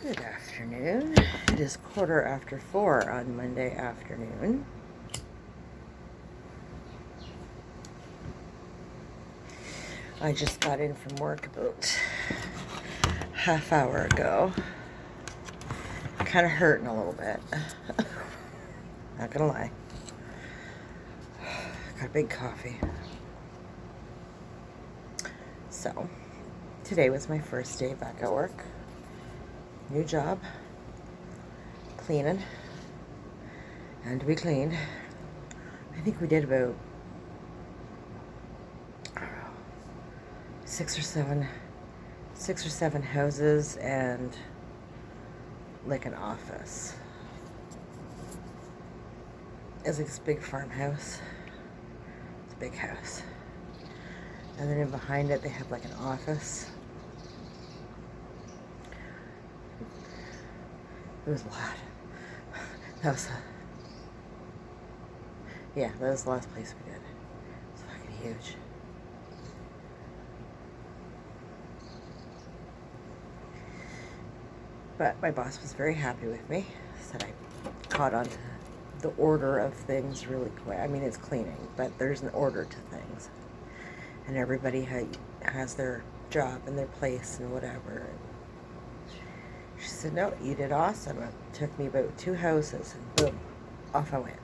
Good afternoon. It is 4:15 on Monday afternoon. I just got in from work about half hour ago. Kind of hurting a little bit. Not gonna lie. Got a big coffee. So, today was my first day back at work. New job. Cleaning. And we cleaned. I think we did about 6 or 7 houses and like an office. It's like this big farmhouse. It's a big house. And then in behind it they have like an office. It was a lot. That was that was the last place we did. It's fucking huge. But my boss was very happy with me. Said I caught on to the order of things really quick. I mean, it's cleaning, but there's an order to things. And everybody has their job and their place and whatever. She said, no, you did awesome. It took me about 2 houses and boom, off I went.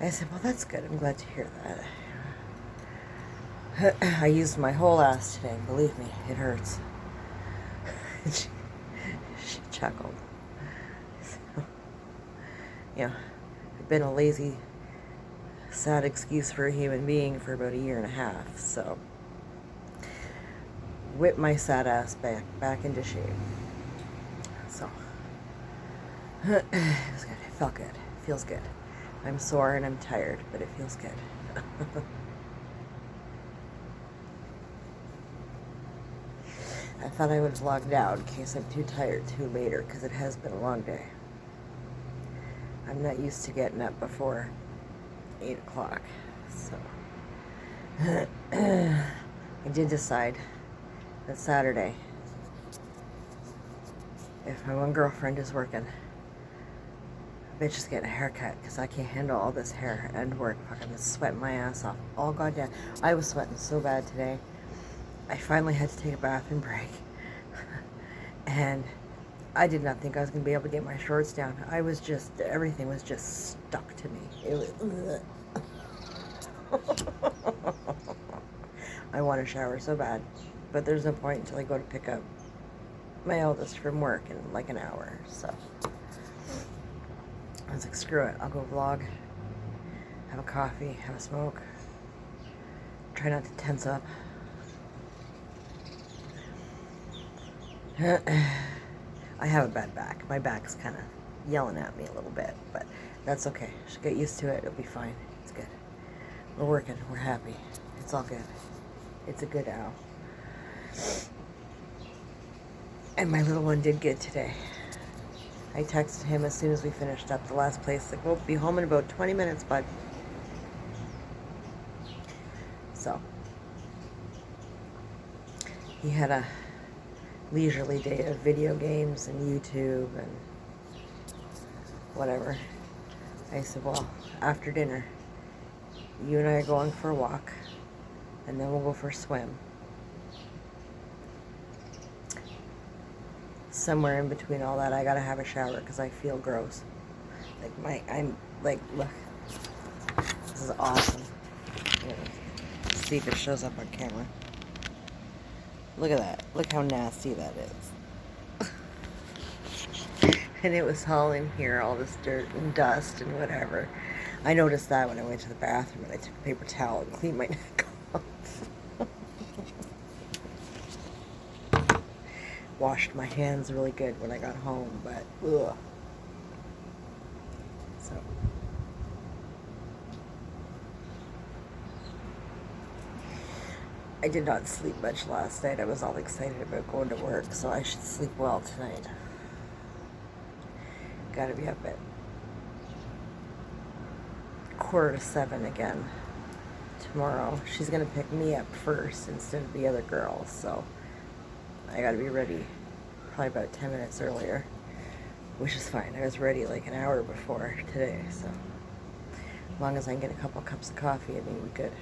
I said, well, that's good. I'm glad to hear that. I used my whole ass today. Believe me, it hurts. she chuckled. So, I've been a lazy, sad excuse for a human being for about 1.5 years, so whip my sad ass back into shape. So it was good. It felt good. It feels good. I'm sore and I'm tired, but it feels good. I thought I would vlog now in case I'm too tired too later, because it has been a long day. I'm not used to getting up before 8 o'clock, so I did decide that Saturday, if my one girlfriend is working, bitch is getting a haircut, because I can't handle all this hair and work. Fucking been sweating my ass off all goddamn. I was sweating so bad today. I finally had to take a bathroom break. And I did not think I was going to be able to get my shorts down. Everything was just stuck to me. It was, I want to shower so bad. But there's no point until I go to pick up my eldest from work in like an hour. So I was like, screw it. I'll go vlog, have a coffee, have a smoke, try not to tense up. I have a bad back. My back's kind of yelling at me a little bit, but that's okay. Should get used to it. It'll be fine. It's good. We're working. We're happy. It's all good. It's a good owl. And my little one did good today. I texted him as soon as we finished up the last place, like, we'll be home in about 20 minutes, bud. So he had a leisurely day of video games and YouTube and whatever. I said, well, after dinner, you and I are going for a walk, and then we'll go for a swim. Somewhere in between all that, I gotta have a shower because I feel gross. I'm like, look, this is awesome. Let's see if it shows up on camera. Look at that. Look how nasty that is. And it was all in here, all this dirt and dust and whatever. I noticed that when I went to the bathroom and I took a paper towel and cleaned my neck off. Washed my hands really good when I got home, but ugh. So I did not sleep much last night. I was all excited about going to work, so I should sleep well tonight. Gotta be up at 6:45 again tomorrow. She's gonna pick me up first instead of the other girls, so I gotta be ready probably about 10 minutes earlier, which is fine. I was ready like an hour before today, so as long as I can get a couple cups of coffee, I think we're good.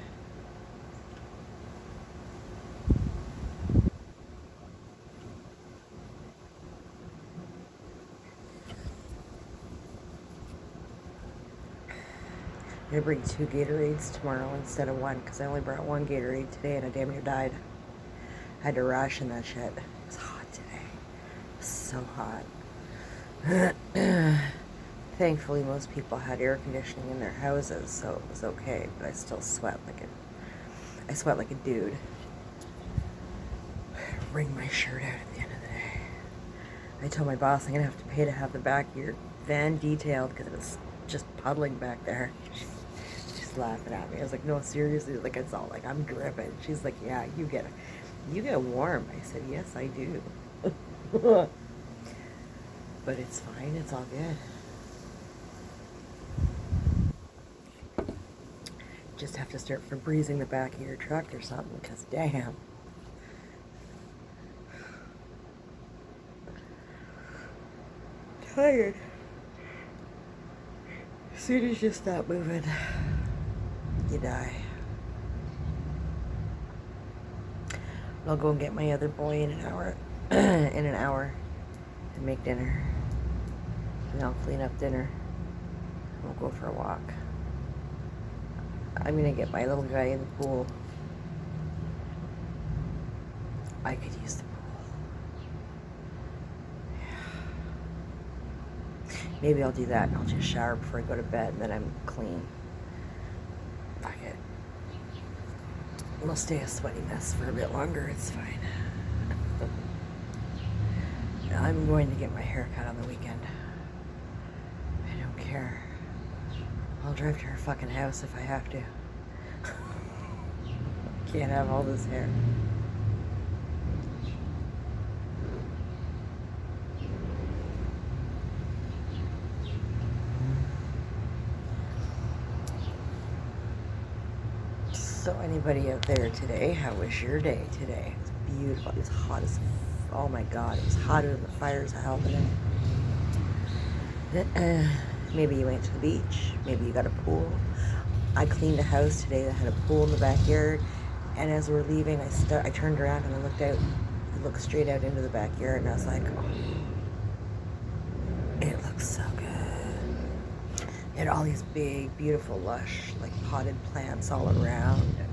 I'm gonna bring 2 Gatorades tomorrow instead of 1, because I only brought 1 Gatorade today and I damn near died. I had to ration that shit. It was hot today. It was so hot. Thankfully, most people had air conditioning in their houses, so it was okay. But I still sweat like a dude. Wring my shirt out at the end of the day. I told my boss I'm gonna have to pay to have the back of your van detailed because it was just puddling back there. She's laughing at me. I was like, no, seriously, like it's all like I'm dripping. She's like, yeah, you get warm. I said, yes, I do. But it's fine. It's all good. Just have to start Febrezing the back of your truck or something, because damn. Tired. As soon as you stop moving, you die. I'll go and get my other boy in an hour, and make dinner. And I'll clean up dinner. We'll go for a walk. I'm gonna get my little guy in the pool. I could use the pool. Yeah. Maybe I'll do that and I'll just shower before I go to bed and then I'm clean. Fuck it. We'll stay a sweaty mess for a bit longer, it's fine. I'm going to get my hair cut on the weekend. I don't care. I'll drive to her fucking house if I have to. Can't have all this hair. So anybody out there today, how was your day today? It was beautiful. It was hot as, oh my god, it was hotter than the fires of hell today. Maybe you went to the beach. Maybe you got a pool. I cleaned a house today that had a pool in the backyard. And as we're leaving, I turned around and I looked out. I looked straight out into the backyard, and I was like, oh, it looks so good. It had all these big, beautiful, lush, like potted plants all around. And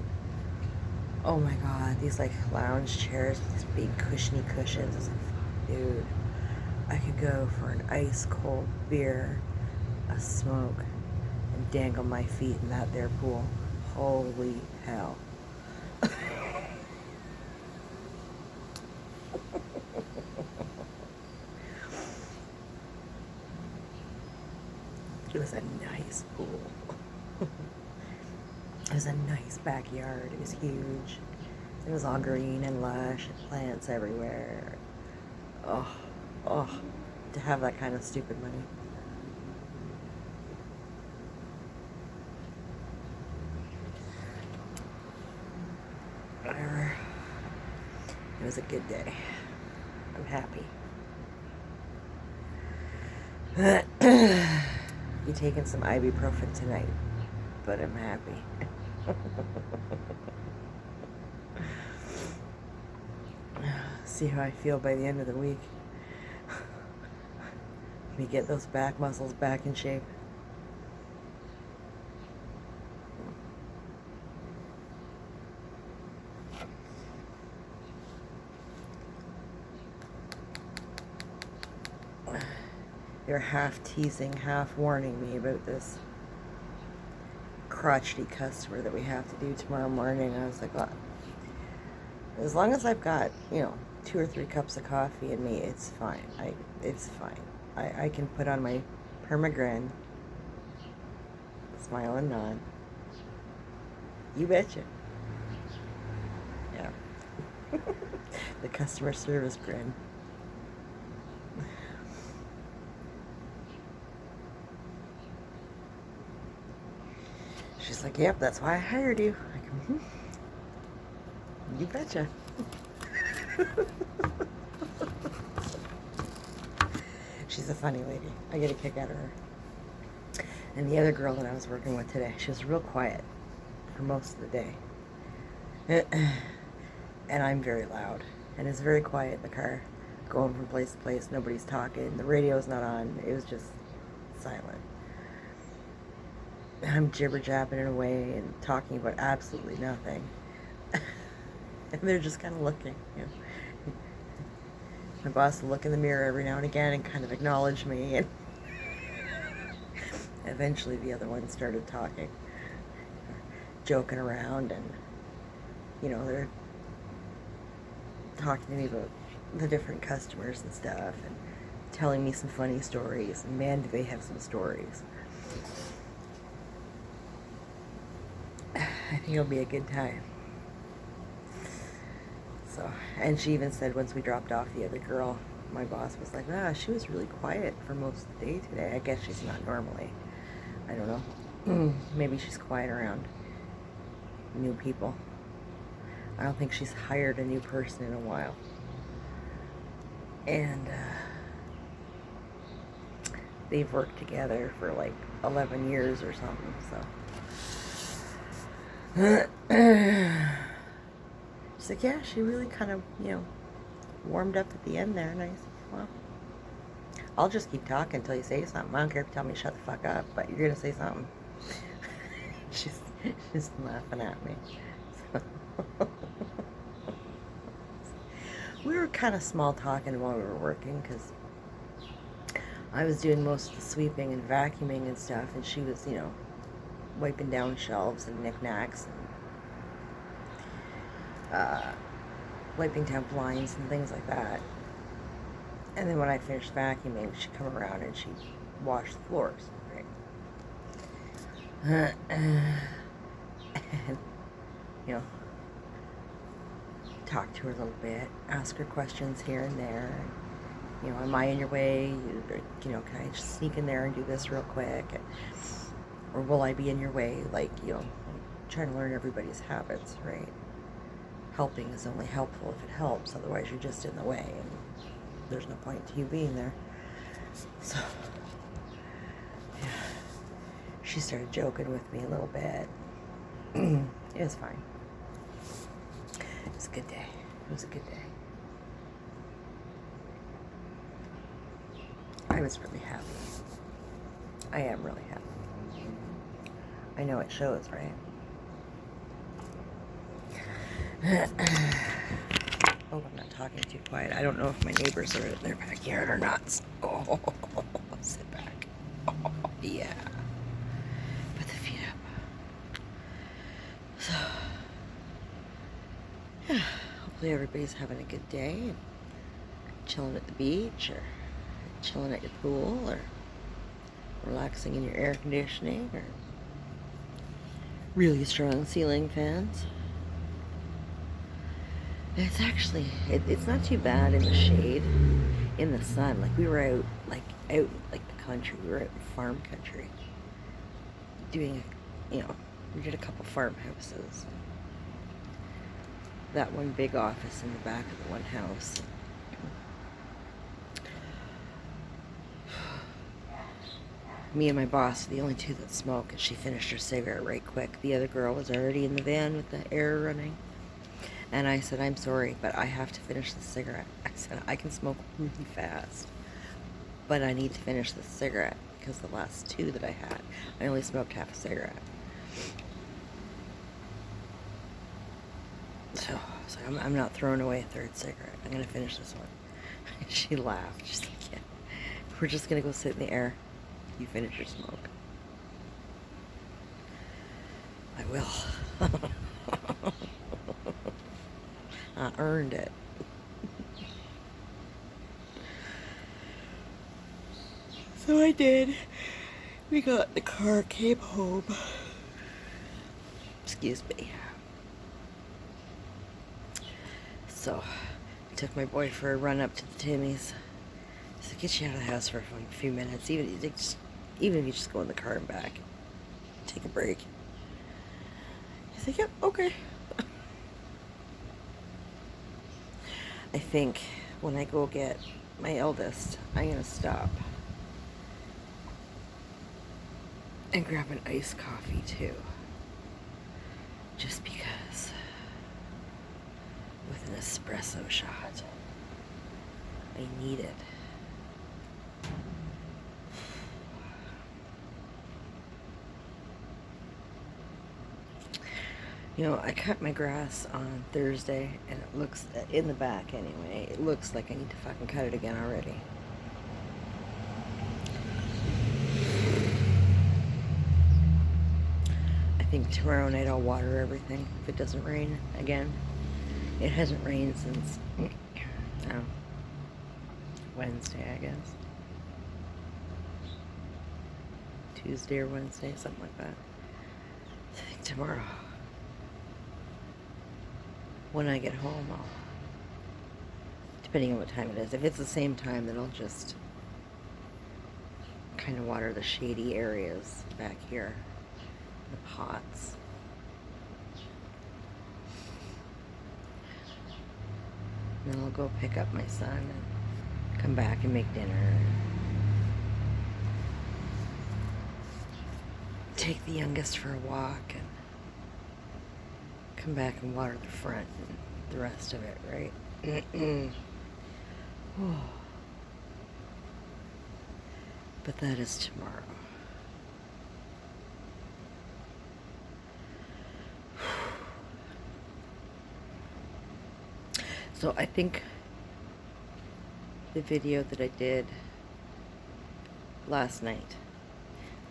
oh my god, these like lounge chairs with these big cushiony cushions. I was like, fuck, dude. I could go for an ice cold beer, a smoke, and dangle my feet in that there pool. Holy hell. It was a nice pool. It was a nice backyard. It was huge. It was all green and lush and plants everywhere. Oh, to have that kind of stupid money. Whatever. It was a good day. I'm happy. Be taking some ibuprofen tonight, but I'm happy. See how I feel by the end of the week. Me get those back muscles back in shape. They're half teasing, half warning me about this crotchety customer that we have to do tomorrow morning. I was like, well, as long as I've got, 2 or 3 cups of coffee in me, it's fine. It's fine. I can put on my permagrin, smile and nod. You betcha. Yeah. The customer service grin. She's like, yep, that's why I hired you. Like, you betcha. She's a funny lady. I get a kick out of her. And the other girl that I was working with today, she was real quiet for most of the day. And I'm very loud. And it's very quiet in the car, going from place to place. Nobody's talking. The radio's not on. It was just silent. I'm jibber-jabbing it away and talking about absolutely nothing. And they're just kind of looking, you know. My boss will look in the mirror every now and again and kind of acknowledge me, and eventually the other one started talking, joking around, and, you know, they're talking to me about the different customers and stuff, and telling me some funny stories, and man, do they have some stories. I think it'll be a good time. So, and she even said once we dropped off the other girl, my boss was like, she was really quiet for most of the day today. I guess she's not normally. I don't know. Maybe she's quiet around new people. I don't think she's hired a new person in a while. And they've worked together for like 11 years or something, so. She's like, yeah, she really kind of, you know, warmed up at the end there. And I said, well, I'll just keep talking until you say something. I don't care if you tell me to shut the fuck up, but you're going to say something. She's laughing at me. So we were kind of small talking while we were working, because I was doing most of the sweeping and vacuuming and stuff, and she was, you know, wiping down shelves and knickknacks and wiping down blinds and things like that. And then when I finished vacuuming, she'd come around and she'd wash the floors, right? And, you know, talk to her a little bit, ask her questions here and there. You know, am I in your way? You know, can I just sneak in there and do this real quick? Or will I be in your way? Like, you know, trying to learn everybody's habits, right? Helping is only helpful if it helps, otherwise you're just in the way, and there's no point to you being there. So, yeah, she started joking with me a little bit. It was fine. It was a good day. It was a good day. I was really happy. I am really happy. I know it shows, right? Oh, I'm not talking too quiet. I don't know if my neighbors are in their backyard or not. Oh, sit back. Oh, yeah. Put the feet up. So, yeah, hopefully everybody's having a good day. Chilling at the beach, or chilling at your pool, or relaxing in your air conditioning, or really strong ceiling fans. It's actually, it's not too bad in the shade, in the sun. Like, we were out the country. We were out in farm country doing, you know, we did a couple farmhouses. That one big office in the back of the one house. Me and my boss are the only two that smoke, and she finished her cigarette right quick. The other girl was already in the van with the air running. And I said, I'm sorry, but I have to finish the cigarette. I said, I can smoke really fast, but I need to finish the cigarette, because the last two that I had, I only smoked half a cigarette. So I'm not throwing away a third cigarette. I'm going to finish this one. She laughed. She's like, yeah, we're just going to go sit in the air. You finish your smoke. I will. I earned it. So I did. We got in the car, came home. Excuse me. So, I took my boy for a run up to the Timmy's. I said, get you out of the house for a few minutes. Even if you just go in the car and back. Take a break. He's like, yep, okay. I think when I go get my eldest, I'm going to stop and grab an iced coffee too. Just because with an espresso shot, I need it. You know, I cut my grass on Thursday, and it looks, in the back anyway, it looks like I need to fucking cut it again already. I think tomorrow night I'll water everything if it doesn't rain again. It hasn't rained since, oh, Wednesday, I guess. Tuesday or Wednesday, something like that. I think tomorrow, when I get home, I'll, depending on what time it is, if it's the same time, then I'll just kind of water the shady areas back here, the pots. And then I'll go pick up my son and come back and make dinner. Take the youngest for a walk and come back and water the front and the rest of it, right? But that is tomorrow. So I think the video that I did last night,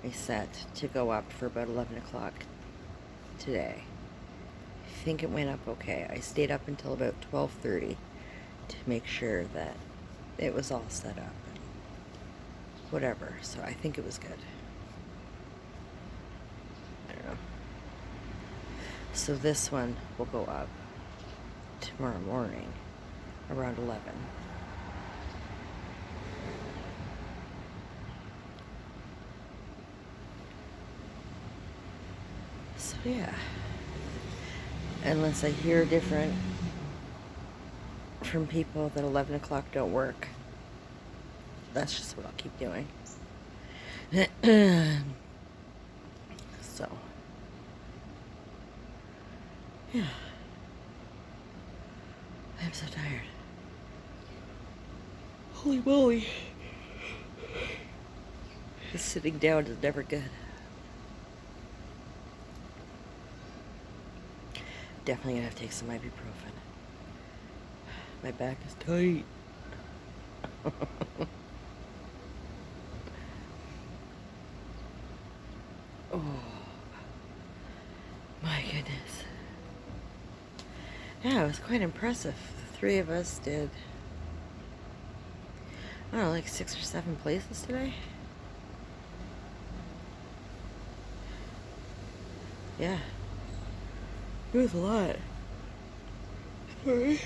I set to go up for about 11 o'clock today. I think it went up okay. I stayed up until about 12:30 to make sure that it was all set up. Whatever. So I think it was good. I don't know. So this one will go up tomorrow morning around 11. So yeah, unless I hear different from people that 11 o'clock don't work, that's just what I'll keep doing. So yeah, I'm so tired. Holy moly. Just sitting down is never good. Definitely gonna have to take some ibuprofen. My back is tight. Oh my goodness. Yeah, it was quite impressive. The three of us did, I don't know, like 6 or 7 places today. Yeah. It was a lot. Sorry.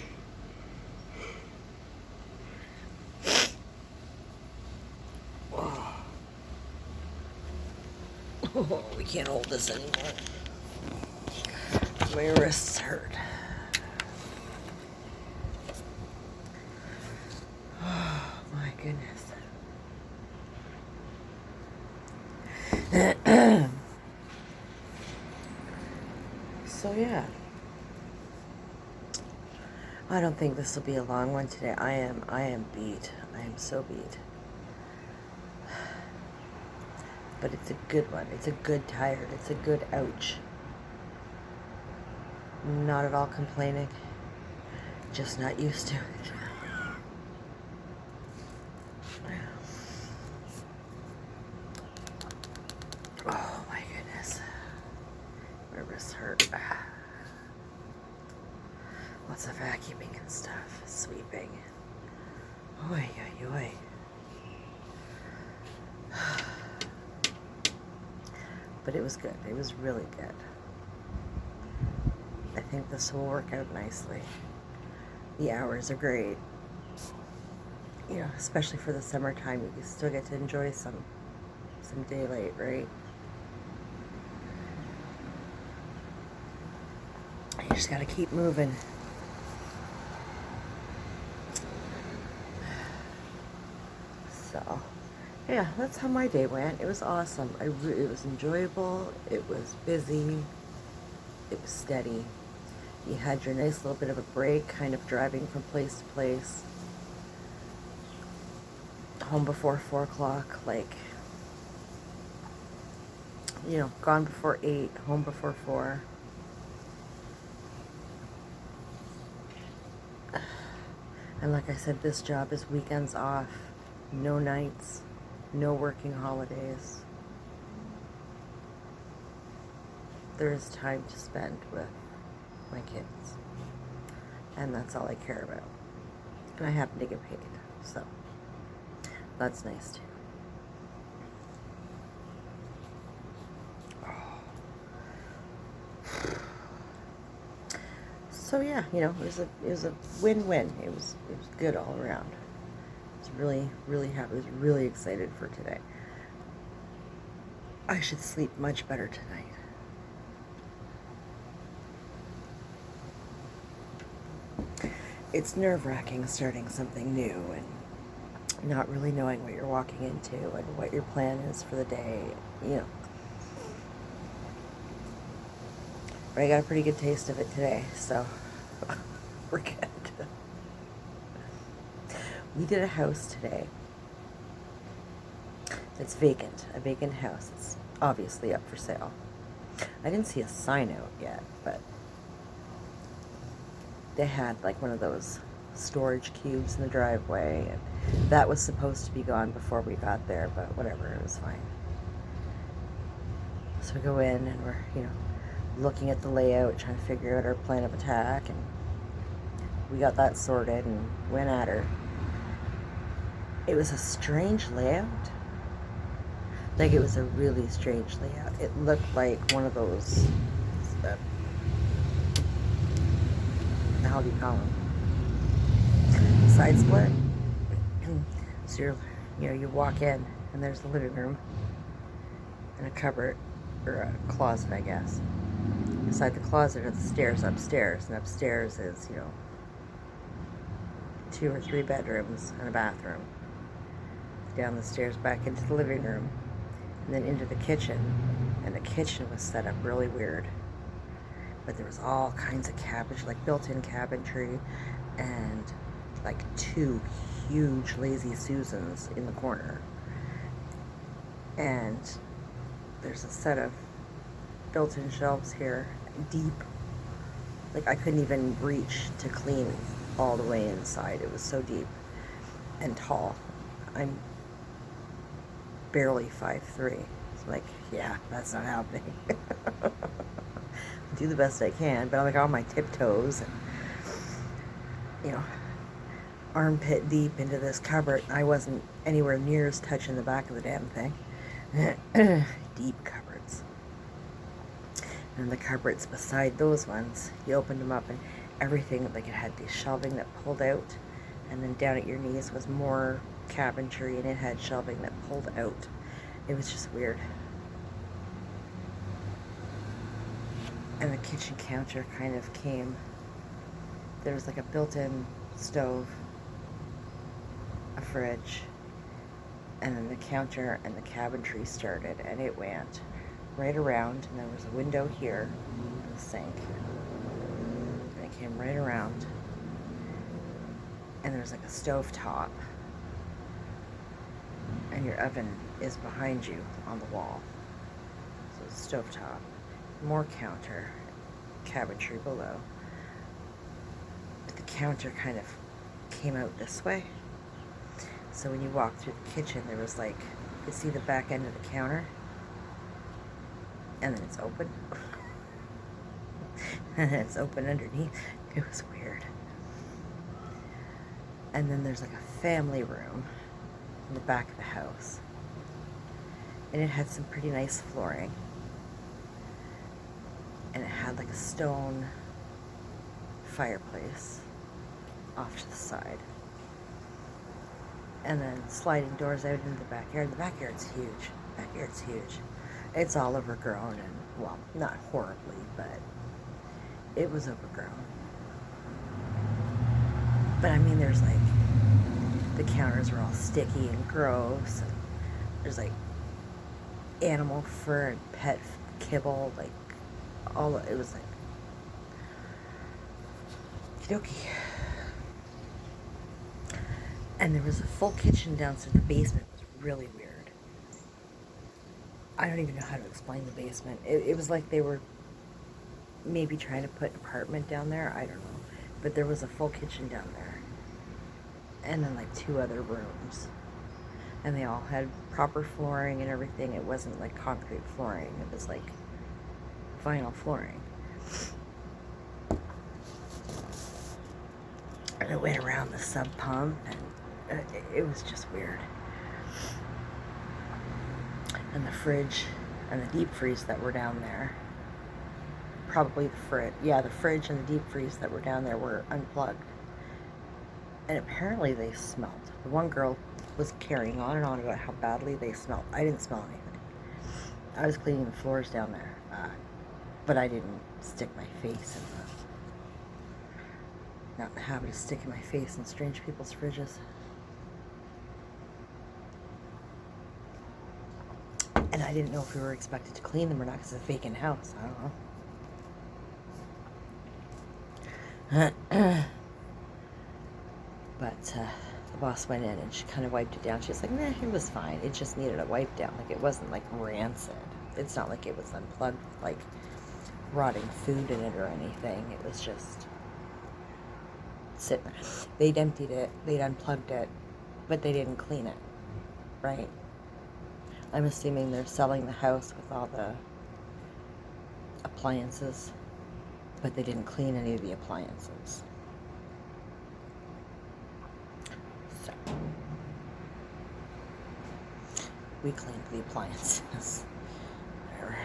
Oh, we can't hold this anymore. My wrists hurt. Oh, my goodness. So, yeah. I don't think this will be a long one today. I am beat. I am so beat. But it's a good one. It's a good tired. It's a good ouch. Not at all complaining. Just not used to it. Oh my goodness. My wrists hurt. Lots of vacuuming and stuff. Sweeping. Oy, oy, oy. But it was good. It was really good. I think this will work out nicely. The hours are great. You know, especially for the summertime, you still get to enjoy some daylight, right? You just gotta keep moving. So, yeah, that's how my day went. It was awesome. It was enjoyable. It was busy. It was steady. You had your nice little bit of a break, kind of driving from place to place. Home before 4 o'clock, like, you know, gone before 8, home before 4. And like I said, this job is weekends off, no nights, no working holidays. There is time to spend with my kids. And that's all I care about. And I happen to get paid, so that's nice too. So yeah, you know, it was a win-win. It was good all around. I was really happy. I was really excited for today. I should sleep much better tonight. It's nerve-wracking starting something new and not really knowing what you're walking into and what your plan is for the day, you know. But I got a pretty good taste of it today, so we're good. We did a house today. It's vacant, a vacant house. It's obviously up for sale. I didn't see a sign out yet, but they had like one of those storage cubes in the driveway, and that was supposed to be gone before we got there, but whatever, it was fine. So we go in and we're, you know, looking at the layout, trying to figure out our plan of attack, and we got that sorted and went at her. It was a strange layout. Like, it was a really strange layout. It looked like one of those, how do you call them? Side split. So you walk in and there's the living room and a cupboard, or a closet, I guess. Beside the closet are the stairs upstairs, and upstairs is, you know, 2 or 3 bedrooms and a bathroom. Down the stairs back into the living room, and then into the kitchen. And the kitchen was set up really weird. But there was all kinds of cabbage, like built-in cabinetry, and like 2 huge Lazy Susans in the corner. And there's a set of built-in shelves here, deep. Like, I couldn't even reach to clean all the way inside. It was so deep and tall. I'm barely 5'3". It's like, yeah, that's not happening. Do the best I can, but I'm like on my tiptoes and, you know, armpit deep into this cupboard. I wasn't anywhere near as touching the back of the damn thing. Deep cupboards. And the cupboards beside those ones, you opened them up and everything, like, it had the shelving that pulled out, and then down at your knees was more cabinetry, and it had shelving that pulled out. It was just weird. And the kitchen counter kind of came, there was like a built-in stove, a fridge, and then the counter and the cabinetry started, and it went right around, and there was a window here, and a sink, and it came right around, and there was like a stove top, and your oven is behind you on the wall. So it's stove top, more counter, cabinetry below. But the counter kind of came out this way. So when you walk through the kitchen, there was like, you could see the back end of the counter, and then it's open. And then it's open underneath. It was weird. And then there's like a family room in the back of the house. And it had some pretty nice flooring. And it had like a stone fireplace off to the side. And then sliding doors out into the backyard. The backyard's huge. Backyard's huge. It's all overgrown and, well, not horribly, but it was overgrown. But I mean, there's like, the counters were all sticky and gross. And there's like animal fur and pet kibble, like it was like okey-dokey. And there was a full kitchen downstairs. The basement was really weird. I don't even know how to explain the basement. It was like they were maybe trying to put an apartment down there. I don't know. But there was a full kitchen down there. And then like 2 other rooms. And they all had proper flooring and everything. It wasn't like concrete flooring. It was like vinyl flooring. And it went around the sub pump, and it was just weird. And the fridge and the deep freeze that were down there, probably the fridge and the deep freeze that were down there were unplugged. And apparently they smelled. The one girl was carrying on and on about how badly they smelled. I didn't smell anything. I was cleaning the floors down there, but I didn't stick my face in not in the habit of sticking my face in strange people's fridges. And I didn't know if we were expected to clean them or not because it's a vacant house. I don't know. But the boss went in and she kind of wiped it down. She was like, nah, it was fine. It just needed a wipe down. Like, it wasn't like rancid. It's not like it was unplugged, like rotting food in it or anything. It was just sitting there. They'd emptied it, they'd unplugged it, but they didn't clean it, right? I'm assuming they're selling the house with all the appliances, but they didn't clean any of the appliances. So, we cleaned the appliances. Whatever.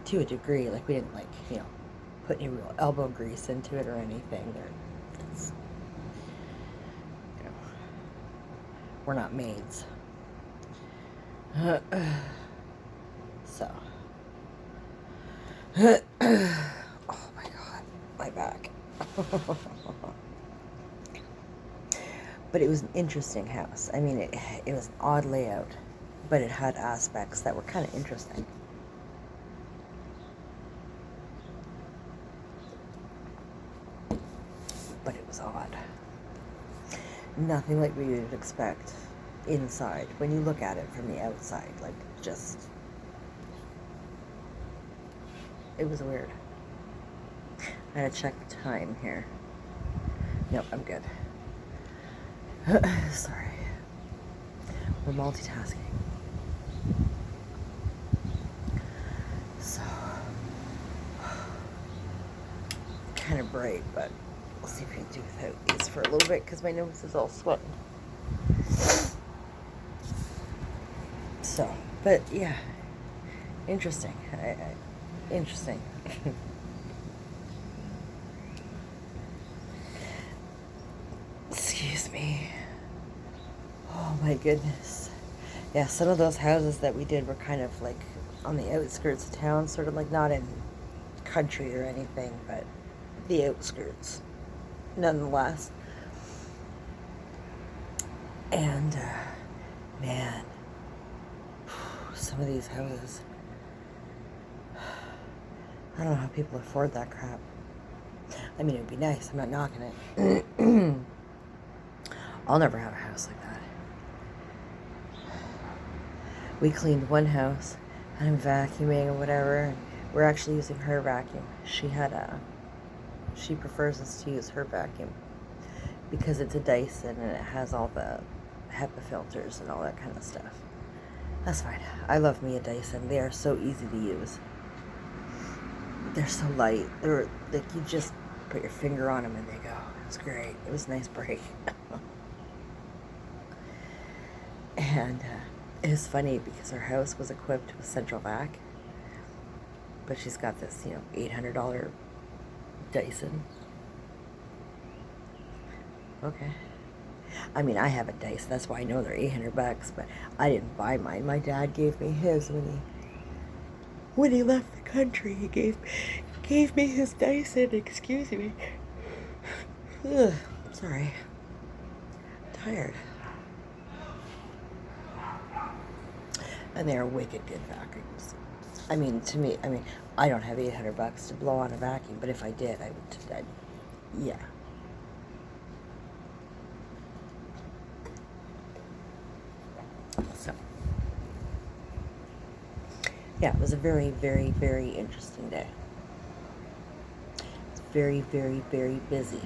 To a degree, like we didn't put any real elbow grease into it or anything. We're not maids. So. Oh my God, my back. But it was an interesting house. I mean, it was an odd layout, but it had aspects that were kind of interesting. But it was odd. Nothing like we would expect inside when you look at it from the outside. Like, just... It was weird. I gotta check the time here. Nope, I'm good. Sorry. We're multitasking. So, kind of bright, but we'll see if we can do without these for a little bit because my nose is all sweating. So, but yeah, interesting. Interesting. Excuse me. Oh my goodness. Yeah, some of those houses that we did were kind of like on the outskirts of town, sort of like not in country or anything, but the outskirts nonetheless. And man, some of these houses, I don't know how people afford that crap. I mean, it would be nice. I'm not knocking it. I'll never have a house like that. We cleaned one house, and I'm vacuuming or whatever, and we're actually using her vacuum. She prefers us to use her vacuum because it's a Dyson and it has all the HEPA filters and all that kind of stuff. That's fine. I love me a Dyson. They are so easy to use. They're so light. They're like, you just put your finger on them and they go. It was great. It was a nice break. And it was funny because her house was equipped with central vac, but she's got this, $800 Dyson. Okay. I mean, I have a Dyson. That's why I know they're $800, but I didn't buy mine. My dad gave me his when he left the country. He gave me his Dyson. Excuse me. Ugh, sorry. I'm tired. And they are wicked good vacuums. I mean, to me, I don't have $800 to blow on a vacuum, but if I did, yeah. So, yeah, it was a very, very, very interesting day. It's very, very, very busy.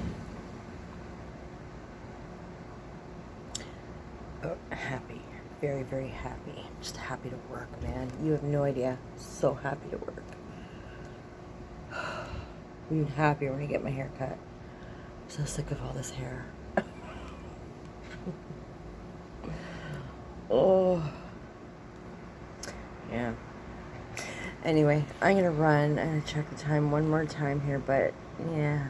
Oh, happy. Very, very happy. Just happy to work, man. You have no idea. So happy to work. I'm even happier when I get my hair cut. I'm so sick of all this hair. Oh. Yeah. Anyway, I'm going to run. I'm going to check the time one more time here, but yeah.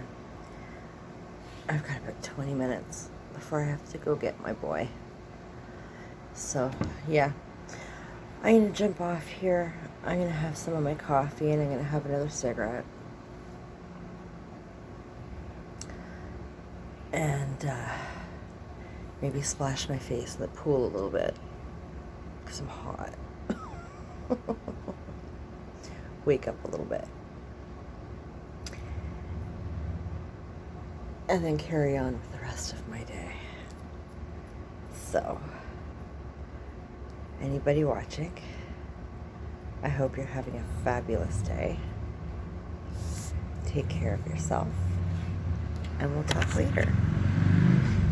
I've got about 20 minutes before I have to go get my boy. So, yeah. I'm going to jump off here. I'm going to have some of my coffee, and I'm going to have another cigarette. And maybe splash my face in the pool a little bit, because I'm hot. Wake up a little bit. And then carry on with the rest of my day. So, anybody watching, I hope you're having a fabulous day. Take care of yourself, and we'll talk later.